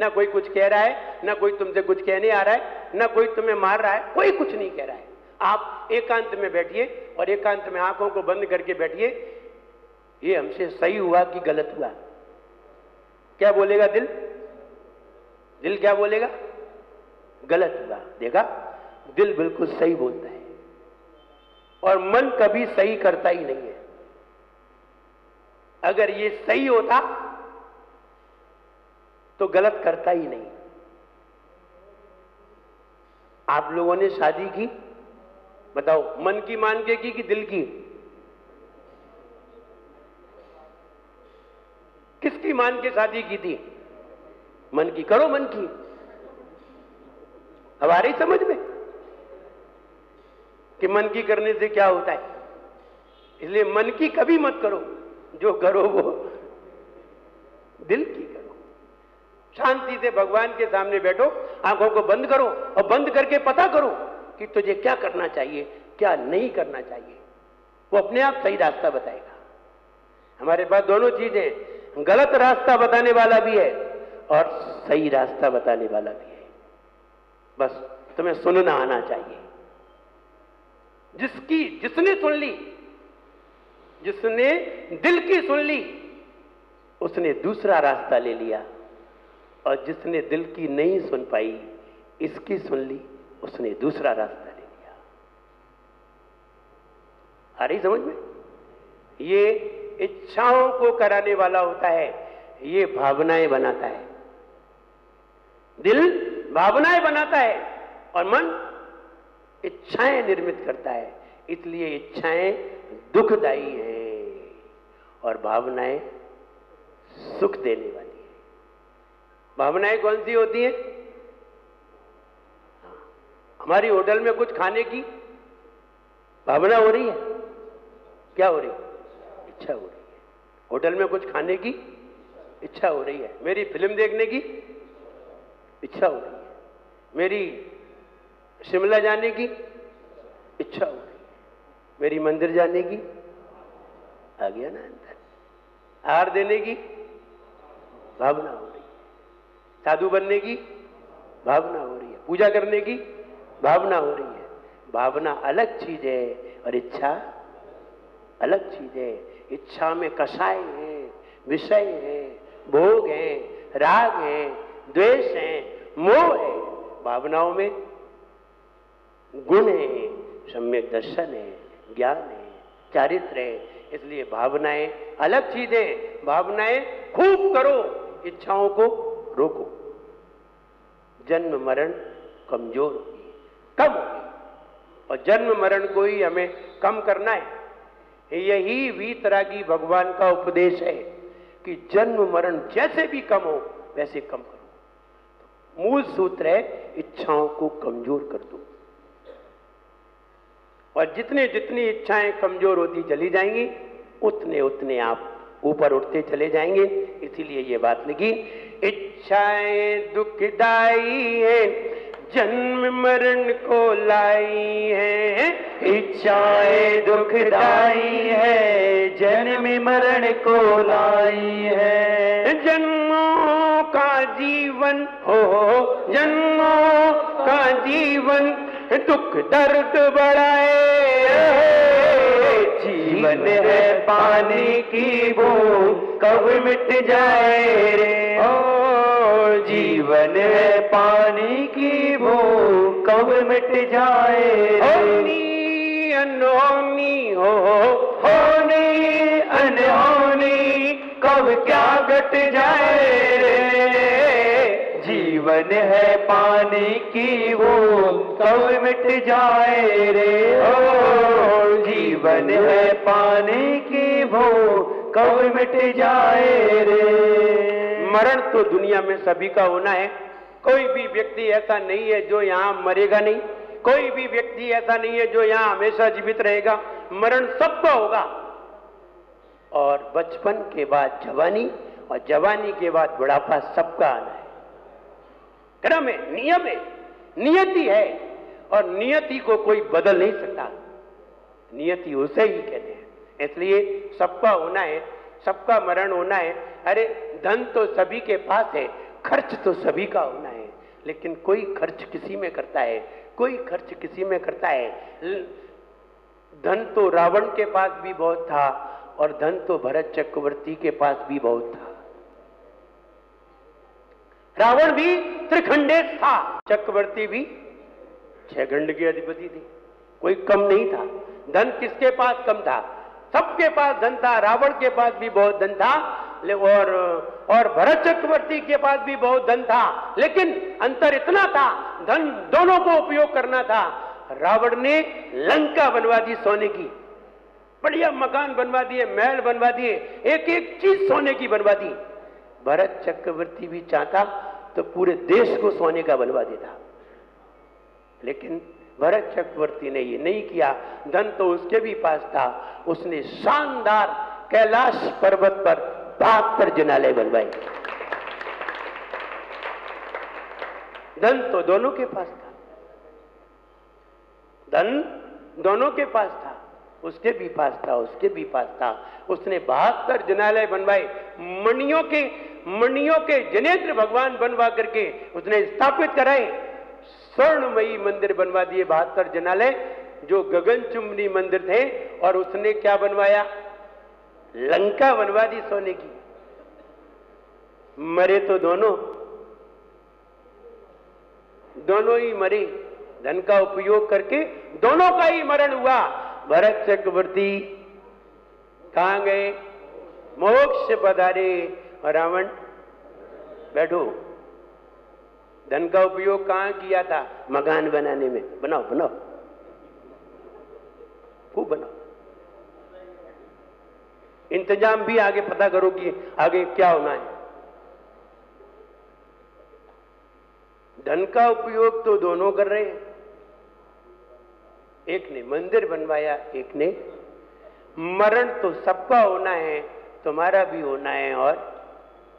ना कोई कुछ कह रहा है, ना कोई तुमसे कुछ कहने आ रहा है, ना कोई तुम्हें मार रहा है, कोई कुछ नहीं कह रहा है। आप एकांत में बैठिए और एकांत में आंखों को बंद करके बैठिए। ये हमसे सही हुआ कि गलत हुआ? क्या बोलेगा दिल? दिल क्या बोलेगा? गलत हुआ। देखा, दिल बिल्कुल सही बोलता है और मन कभी सही करता ही नहीं है। अगर ये सही होता तो गलत करता ही नहीं। आप लोगों ने शादी की, बताओ, मन की मान के की कि दिल की? किसकी मान के शादी की थी? मन की। करो मन की। हमारी समझ में कि मन की करने से क्या होता है, इसलिए मन की कभी मत करो। जो करो वो दिल की करो। शांति से भगवान के सामने बैठो, आंखों को बंद करो और बंद करके पता करो कि तुझे क्या करना चाहिए, क्या नहीं करना चाहिए। वो अपने आप सही रास्ता बताएगा। हमारे पास दोनों चीजें, गलत रास्ता बताने वाला भी है और सही रास्ता बताने वाला भी है। बस तुम्हें सुनना आना चाहिए। जिसने सुन ली, जिसने दिल की सुन ली, उसने दूसरा रास्ता ले लिया, और जिसने दिल की नहीं सुन पाई, इसकी सुन ली, उसने दूसरा रास्ता ले लिया। आ रही समझ में? ये इच्छाओं को कराने वाला होता है, ये भावनाएं बनाता है। दिल भावनाएं बनाता है और मन इच्छाएं निर्मित करता है। इसलिए इच्छाएं दुखदायी हैं और भावनाएं सुख देने वाली है। भावनाएं कौन सी होती हैं? हमारी होटल में कुछ खाने की भावना हो रही है। क्या हो रही है? इच्छा हो रही है। होटल में कुछ खाने की इच्छा हो रही है। मेरी फिल्म देखने की इच्छा हो रही है। मेरी शिमला जाने की इच्छा हो रही है। मेरी मंदिर जाने की, आ गया ना अंदर, हार देने की भावना हो रही है। साधु बनने की भावना हो रही है। पूजा करने की भावना हो रही है। भावना अलग चीज है और इच्छा अलग चीज है। इच्छा में कषाय है, विषय है, भोग है, राग है, द्वेष है, मोह है। भावनाओं में गुण है, सम्यक दर्शन है, ज्ञान है, चारित्र है। इसलिए भावनाएं अलग चीजें। भावनाएं खूब करो, इच्छाओं को रोको। जन्म मरण कमजोर होगी, कम होगी, और जन्म मरण को ही हमें कम करना है। यही वीतरागी भगवान का उपदेश है कि जन्म मरण जैसे भी कम हो वैसे कम करो। मूल सूत्र है, इच्छाओं को कमजोर कर दो। और जितने जितनी इच्छाएं कमजोर होती चली जाएंगी, उतने उतने आप ऊपर उठते चले जाएंगे। इसीलिए ये बात लिखी, इच्छाएं दुखदाई है, जन्म मरण को लाई है। इच्छाएं दुखदाई है, जन्म मरण को लाई है। जन्मों का जीवन हो, जन्मों का जीवन दुख दर्द बढ़ाए। जीवन है पानी की बूंद, कब मिट जाए रे। ओ जीवन है पानी की बूंद, कब मिट जाए रे। होनी अनहोनी हो, होनी अनहोनी कब क्या घट जाए रे। जीवन है पानी की बूंद, कब मिट जाए रे। ओ जीवन है पानी की बूंद, कब मिट जाए रे। मरण तो दुनिया में सभी का होना है। कोई भी व्यक्ति ऐसा नहीं है जो यहाँ मरेगा नहीं। कोई भी व्यक्ति ऐसा नहीं है जो यहाँ हमेशा जीवित रहेगा। मरण सबका होगा। और बचपन के बाद जवानी और जवानी के बाद बुढ़ापा सबका आना है। क्रम है, नियम है, नियति है, और नियति को कोई बदल नहीं सकता। नियति उसे ही कहते हैं। इसलिए सबका होना है, सबका मरण होना है। अरे धन तो सभी के पास है, खर्च तो सभी का होना है, लेकिन कोई खर्च किसी में करता है, कोई खर्च किसी में करता है। धन तो रावण के पास भी बहुत था और धन तो भरत चक्रवर्ती के पास भी बहुत था। रावण भी त्रिखंडेश था, चक्रवर्ती भी 6 खंड के अधिपति थे, कोई कम नहीं था। धन किसके पास कम था? सबके पास धन था। रावण के पास भी बहुत धन था और भरत चक्रवर्ती के पास भी बहुत धन था, लेकिन अंतर इतना था, धन दोनों को उपयोग करना था। रावण ने लंका बनवा दी सोने की, बढ़िया मकान बनवा दिए, महल बनवा दिए, एक एक चीज सोने की बनवा दी। भरत चक्रवर्ती भी चाहता तो पूरे देश को सोने का बनवा देता, लेकिन भरत चक्रवर्ती ने ये नहीं किया। धन तो उसके भी पास था, उसने शानदार कैलाश पर्वत पर 72 जिनालय बनवाए। धन तो दोनों के पास था, धन दोनों के पास था, उसके भी पास था, उसके भी पास था। उसने 72 जिनालय बनवाए, मणियों के जनेत्र भगवान बनवा करके उसने स्थापित कराए। स्वर्णमयी मंदिर बनवा दिए 72 जिनालय, जो गगनचुंबी मंदिर थे। और उसने क्या बनवाया? लंका बनवा दी सोने की। मरे तो दोनों ही मरे, धन का उपयोग करके दोनों का ही मरण हुआ। भरत चक्रवर्ती कहां गए? मोक्ष पधारे। और रावण बैठो, धन का उपयोग कहां किया था? मकान बनाने में। बनाओ बनाओ, खूब बनाओ। इंतजाम भी आगे पता करो कि आगे क्या होना है। धन का उपयोग तो दोनों कर रहे हैं, एक ने मंदिर बनवाया, एक ने। मरण तो सबका होना है, तुम्हारा भी होना है और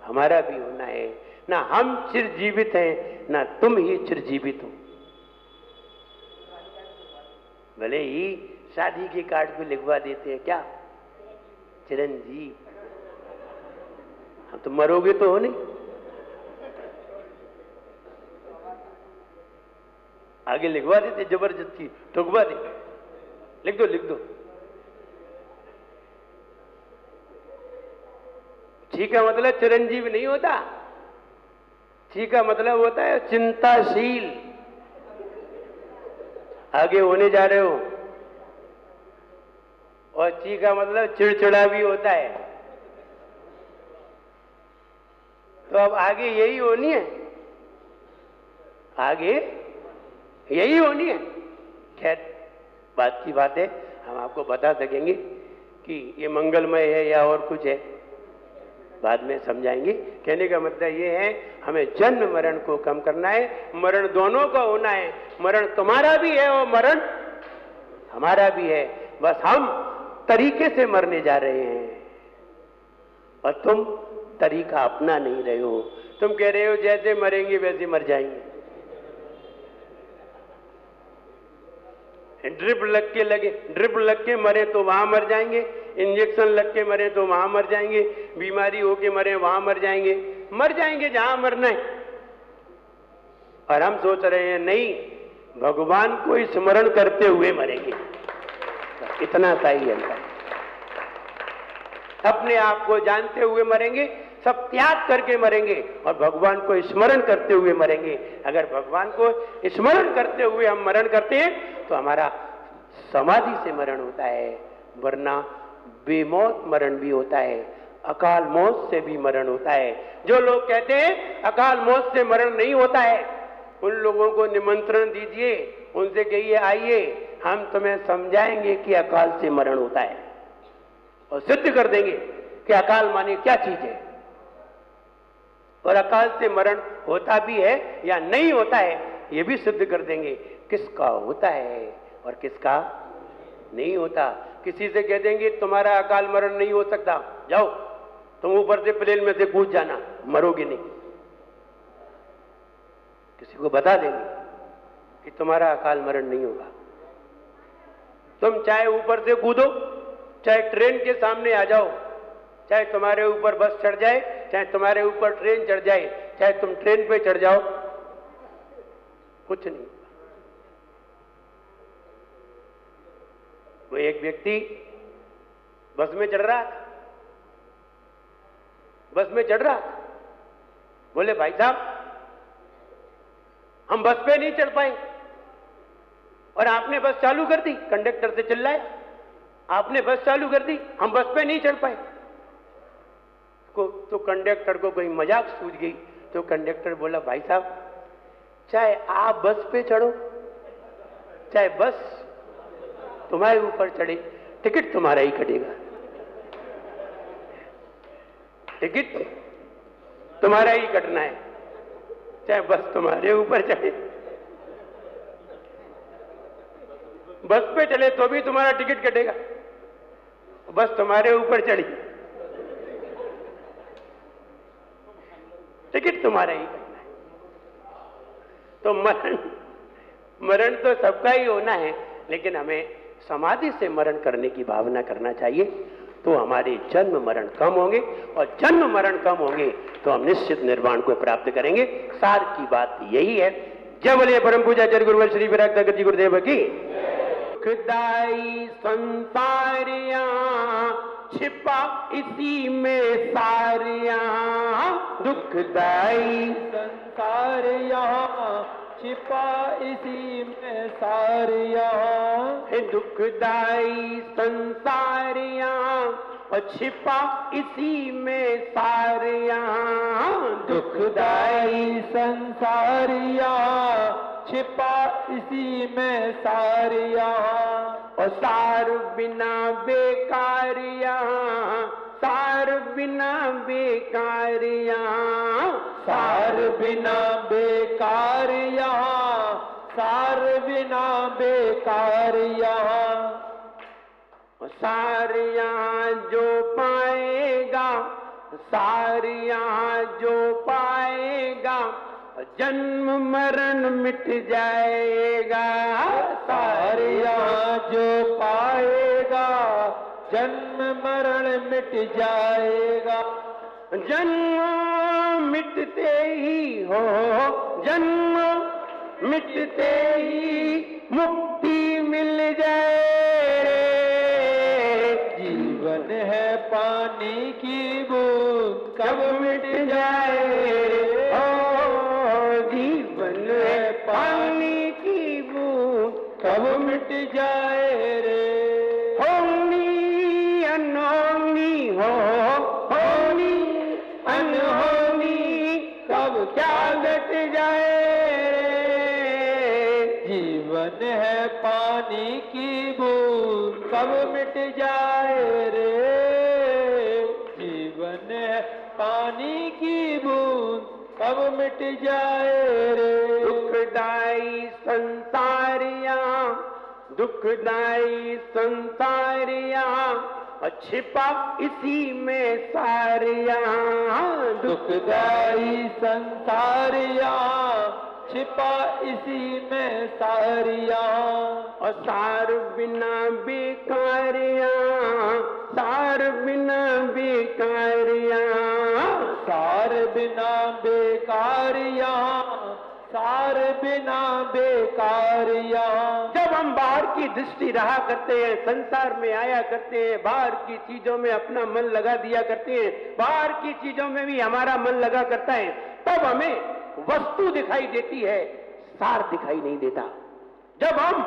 हमारा भी होना है। ना हम चिरजीवित हैं, ना तुम ही चिरजीवित हो। भले ही शादी के कार्ड पे लिखवा देते हैं क्या, चिरंजीव। हाँ, तो मरोगे तो हो नहीं। आगे लिखवा देते, जबरदस्ती ठुकवा दे, लिख दो लिख दो। ठीक है, मतलब चिरंजीव नहीं होता। ठीक का मतलब होता है चिंताशील, आगे होने जा रहे हो। और ची का मतलब चिड़चिड़ा भी होता है। तो अब आगे यही होनी है, आगे यही होनी है। खैर, बात की बात है, हम आपको बता सकेंगे कि ये मंगलमय है या और कुछ है, बाद में समझाएंगे। कहने का मतलब ये है, हमें जन्म मरण को कम करना है। मरण दोनों का होना है, मरण तुम्हारा भी है और मरण हमारा भी है। बस हम तरीके से मरने जा रहे हैं और तुम तरीका अपना नहीं रहे हो। तुम कह रहे हो जैसे मरेंगे वैसे मर जाएंगे। ड्रिप लग के मरे तो वहां मर जाएंगे, इंजेक्शन लग के मरे तो वहां मर जाएंगे, बीमारी होके मरे वहां मर जाएंगे जहां मरना है। और हम सोच रहे हैं नहीं, भगवान को स्मरण करते हुए मरेंगे। इतना सा ही अंतर, अपने आप को जानते हुए मरेंगे, सब त्याग करके मरेंगे और भगवान को स्मरण करते हुए मरेंगे। अगर भगवान को स्मरण करते हुए हम मरण करते हैं तो हमारा समाधि से मरण होता है, वरना बेमौत मरण भी होता है, अकाल मौत से भी मरण होता है। जो लोग कहते हैं अकाल मौत से मरण नहीं होता है, उन लोगों को निमंत्रण दीजिए, उनसे कहिए आइए, हम तुम्हें समझाएंगे कि अकाल से मरण होता है और सिद्ध कर देंगे कि अकाल माने क्या चीज है और अकाल से मरण होता भी है या नहीं होता है, ये भी सिद्ध कर देंगे। किसका होता है और किसका नहीं होता। किसी से कह देंगे तुम्हारा अकाल मरण नहीं हो सकता, जाओ तुम ऊपर से प्लेन में से कूद जाना, मरोगे नहीं। किसी को बता देंगे कि तुम्हारा अकाल मरण नहीं होगा। तुम चाहे ऊपर से कूदो, चाहे ट्रेन के सामने आ जाओ, चाहे तुम्हारे ऊपर बस चढ़ जाए, चाहे तुम्हारे ऊपर ट्रेन चढ़ जाए, चाहे तुम ट्रेन पे चढ़ जाओ, कुछ नहीं। वो एक व्यक्ति बस में चढ़ रहा था, बस में चढ़ रहा था, बोले भाई साहब हम बस पे नहीं चढ़ पाए, और आपने बस चालू कर दी। कंडक्टर से चिल्लाया, आपने बस चालू कर दी, हम बस पे नहीं चढ़ पाए। तो कंडक्टर को कोई मजाक सूझ गई, तो कंडक्टर बोला भाई साहब चाहे आप बस पे चढ़ो, चाहे बस तुम्हारे ऊपर चढ़े, टिकट तुम्हारा ही कटेगा, टिकट तुम्हारा ही कटना है, चाहे बस तुम्हारे ऊपर चढ़े। बस पे चले तो भी तुम्हारा टिकट कटेगा, बस तुम्हारे ऊपर चढ़ी, टिकट तुम्हारा ही करना है। तो मरण तो सबका ही होना है, लेकिन हमें समाधि से मरण करने की भावना करना चाहिए, तो हमारे जन्म मरण कम होंगे, और जन्म मरण कम होंगे तो हम निश्चित निर्वाण को प्राप्त करेंगे। सार की बात यही है। जय बोलिए परम पूज्य आचार्य गुरुवर श्री विराग नगर जी गुरुदेव की। दुखदाई संसारिया छिपा इसी में सारिया, दुखदाई संसारिया छिपा इसी में सारिया, दुखदाई संसारिया और छिपा इसी में सारिया, दुखदाई संसारिया छिपा इसी में सारिया, और सार बिना बेकारिया, सार बिना बेकारिया, सार बिना बेकारिया, सार बिना बेकारिया, सारिया जो पाएगा, सारिया जो पाएगा, जन्म मरण मिट जाएगा, सारिया जो पाएगा, जन्म मरण मिट जाएगा, जन्म मिटते ही हो, जन्म मिटते ही मुक्ति मिल जाए, जीवन है पानी की बूंद कब मिट जाए, जीवन है पानी की बूंद कब मिट जाए रे, होनी अनहोनी हो, होनी अनहोनी कब क्या घट जाए रे, जीवन है पानी की बूंद कब मिट जाए रे, जीवन है पानी की बूंद कब मिट जाए रे, दुखदाई संसारिया, दुखदाई संसारिया छिपा इसी में सारिया, दुखदाई संसारिया छिपा इसी में सारिया, और सार बिना बेकारिया, सार बिना बेकारिया, सार बिना बेकारिया, सार बिना बेकारिया। जब हम बाहर की दृष्टि रहा करते हैं, संसार में आया करते हैं, बाहर की चीजों में अपना मन लगा दिया करते हैं, बाहर की चीजों में भी हमारा मन लगा करता है, तब हमें वस्तु दिखाई देती है, सार दिखाई नहीं देता। जब हम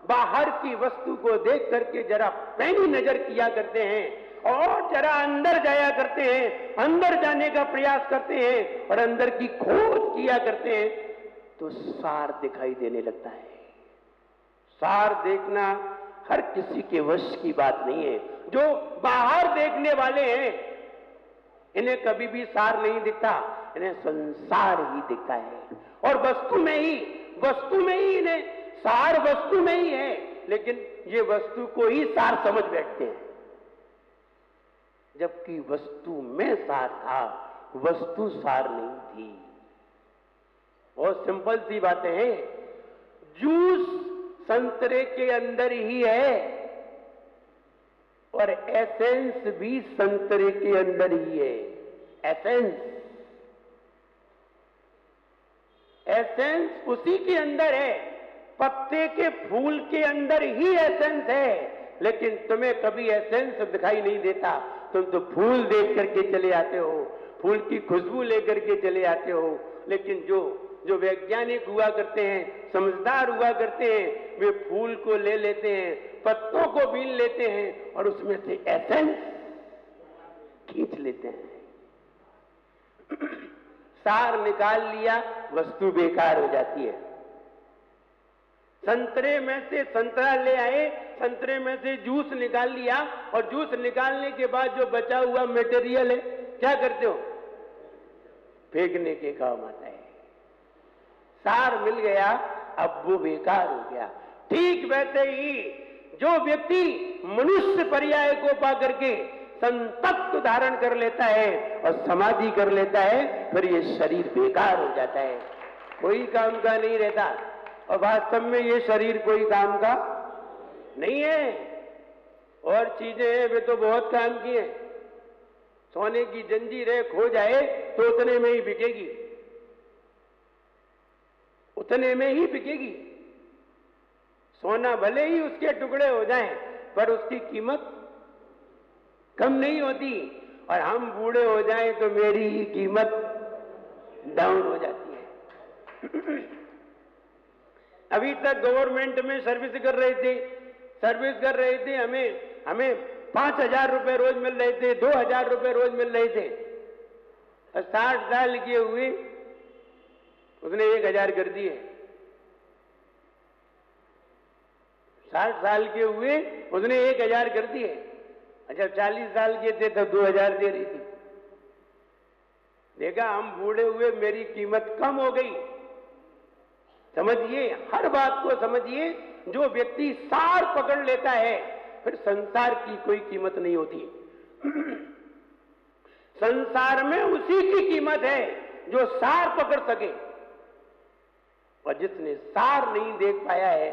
बाहर की वस्तु को देख करके जरा पैनी नजर किया करते हैं और जरा अंदर जाया करते हैं, अंदर जाने का प्रयास करते हैं और अंदर की खोज किया करते हैं, तो सार दिखाई देने लगता है। सार देखना हर किसी के वश की बात नहीं है। जो बाहर देखने वाले हैं इन्हें कभी भी सार नहीं दिखता, इन्हें संसार ही दिखता है, और वस्तु में ही इन्हें सार वस्तु में ही है, लेकिन ये वस्तु को ही सार समझ बैठते हैं, जबकि वस्तु में सार था, वस्तु सार नहीं थी। बहुत सिंपल सी बातें हैं। जूस संतरे के अंदर ही है और एसेंस भी संतरे के अंदर ही है। एसेंस एसेंस उसी के अंदर है, पत्ते के फूल के अंदर ही एसेंस है, लेकिन तुम्हें कभी एसेंस दिखाई नहीं देता। तुम तो फूल देख करके चले आते हो, फूल की खुशबू लेकर के चले आते हो, लेकिन जो वैज्ञानिक हुआ करते हैं, समझदार हुआ करते हैं, वे फूल को ले लेते हैं, पत्तों को बीन लेते हैं और उसमें से एसेंस खींच लेते हैं। सार निकाल लिया, वस्तु बेकार हो जाती है। संतरे में से संतरा ले आए, संतरे में से जूस निकाल लिया और जूस निकालने के बाद जो बचा हुआ मटेरियल है, क्या करते हो? फेंकने के काम आता है। सार मिल गया, अब वो बेकार हो गया। ठीक वैसे ही जो व्यक्ति मनुष्य पर्याय को पा करके संतत्व धारण कर लेता है और समाधि कर लेता है, फिर ये शरीर बेकार हो जाता है, कोई काम का नहीं रहता। और वास्तव में ये शरीर कोई काम का नहीं है। और चीजें हैं वे तो बहुत काम की हैं। सोने की जंजीर है, खो जाए तो उतने में ही बिकेगी, उतने में ही बिकेगी। सोना भले ही उसके टुकड़े हो जाएं, पर उसकी कीमत कम नहीं होती। और हम बूढ़े हो जाएं तो मेरी ही कीमत डाउन हो जाती है। अभी तक गवर्नमेंट में सर्विस कर रहे थे, हमें 5,000 रुपए रोज मिल रहे थे, 2,000 रुपए रोज मिल रहे थे। और 60 साल के हुए उसने 1,000 कर दिए। 60 साल के हुए उसने 1,000 कर दिए। अच्छा 40 साल के थे तो 2,000 दे रही थी। देखा हम बूढ़े हुए, मेरी कीमत कम हो गई। समझिए, हर बात को समझिए। जो व्यक्ति सार पकड़ लेता है, फिर संसार की कोई कीमत नहीं होती। संसार में उसी की कीमत है जो सार पकड़ सके। और जिसने सार नहीं देख पाया है,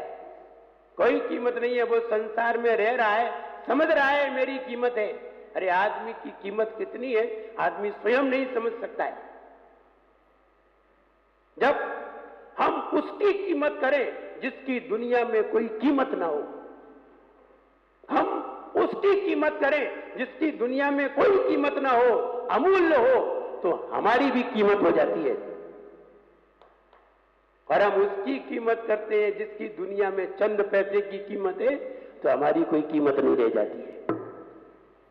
कोई कीमत नहीं है। वो संसार में रह रहा है, समझ रहा है मेरी कीमत है। अरे आदमी की कीमत कितनी है आदमी स्वयं नहीं समझ सकता है। जब हम उसकी कीमत करें जिसकी दुनिया में कोई कीमत ना हो, हम उसकी कीमत करें जिसकी दुनिया में कोई कीमत ना हो, अमूल्य हो, तो हमारी भी कीमत हो जाती है। और हम उसकी कीमत करते हैं जिसकी दुनिया में चंद पैसे की कीमत है, तो हमारी कोई कीमत नहीं रह जाती है।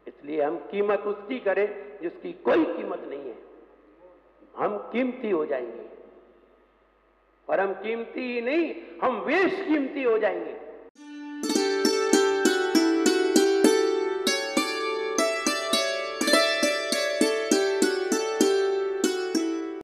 इसलिए हम कीमत उसकी करें जिसकी कोई कीमत नहीं है। हम कीमती हो जाएंगे। और हम कीमती ही नहीं, हम बेशकीमती हो जाएंगे।